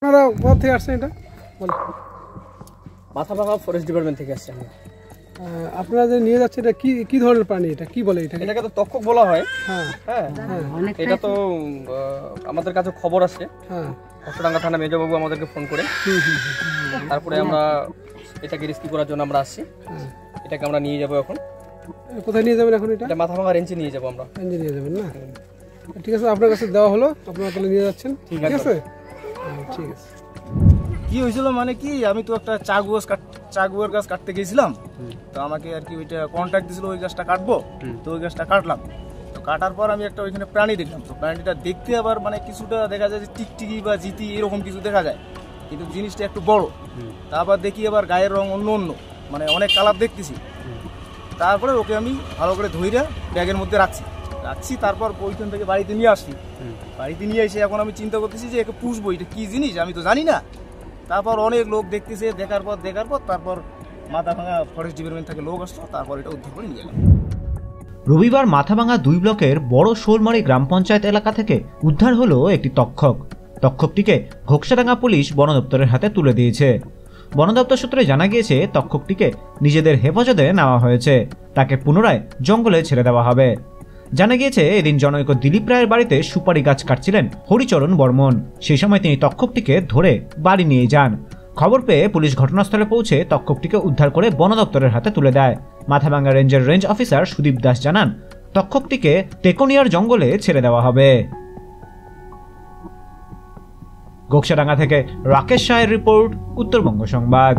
আপনারা কোথা থেকে আসছেন এটা বলেন? মাথাভাঙা ফরেস্ট ডিপার্টমেন্ট থেকে আসছে। আপনারা যে নিয়ে যাচ্ছে এটা কি কি ধরনের প্রাণী, এটা কি বলে? এটাকে তো তক্ষক বলা হয়। হ্যাঁ হ্যাঁ, এটা তো আমাদের কাছে খবর আসে। হ্যাঁ, ঘোষডাঙ্গা থানা মেজবাবু আমাদেরকে ফোন করে, তারপরে আমরা এটাকে রেস্কিউ করার জন্য আমরা আসছি। এটাকে আমরা নিয়ে যাবো এখন। কোথায় নিয়ে যাবেন এখন? এটা মাথাভাঙা রেঞ্জে নিয়ে যাবো আমরা। রেঞ্জে নিয়ে যাবেন না? ঠিক আছে, আপনার কাছে দেওয়া হলো, আপনারা তাহলে নিয়ে যাচ্ছেন। ঠিক আছে, ঠিক আছে। কি হয়েছিল মানে কি, আমি তো একটা চাগুয়ার গাছ কাটতে গেছিলাম, তো আমাকে আর কি ওইটা কন্ট্যাক্ট দিয়েছিল ওই গাছটা কাটবো, তো ওই গাছটা কাটলাম। তো কাটার পর আমি একটা ওইখানে প্রাণী দেখলাম। তো প্রাণীটা দেখতে আবার মানে কিছুটা দেখা যায় যে টিকটিকি বা জিতি এরকম কিছু দেখা যায়, কিন্তু জিনিসটা একটু বড়। তারপর দেখি আবার গায়ের রং অন্য অন্য, মানে অনেক কালার দেখতেছি। তারপরে ওকে আমি ভালো করে ধইরা ব্যাগের মধ্যে রাখছি। তারপর ওইখান থেকে বাড়িতে নিয়ে আসছি। বাড়িতে নিয়ে এসে এখন আমি চিন্তা করতেছি যে একে পুষবো, এটা কি জিনিস আমি তো জানি না। তারপর অনেক লোক দেখতেছে, দেখার পর তারপর মাথাভাঙা ফরেস্ট ডিপার্টমেন্ট থেকে লোক আসতো, তারপর এটা উদ্ধার করে নিয়ে গেলাম। রবিবার মাথাভাঙা 2 ব্লকের বড় শোলমারি গ্রাম পঞ্চায়েত এলাকা থেকে উদ্ধার হলো একটি তক্ষক। তক্ষকটিকে ঘোকসাডাঙ্গা পুলিশ বন দপ্তরের হাতে তুলে দিয়েছে। বন দপ্তর সূত্রে জানা গিয়েছে তক্ষকটিকে নিজেদের হেফাজতে নেওয়া হয়েছে, তাকে পুনরায় জঙ্গলে ছেড়ে দেওয়া হবে। জানা গিয়েছে এদিন জনৈক দিলীপ রায়ের বাড়িতে সুপারি গাছ কাটছিলেন হরিচরণ বর্মন। সেই সময় তিনি তক্ষকটিকে ধরে বাড়ি নিয়ে যান। খবর পেয়ে পুলিশ ঘটনাস্থলে পৌঁছে তক্ষকটিকে উদ্ধার করে বন দপ্তরের হাতে তুলে দেয়। মাথাভাঙ্গা রেঞ্জের রেঞ্জ অফিসার সুদীপ দাস জানান, তক্ষকটিকে টেকনিয়ার জঙ্গলে ছেড়ে দেওয়া হবে। ঘোকসাডাঙ্গা থেকে রাকেশ শাহের রিপোর্ট, উত্তরবঙ্গ সংবাদ।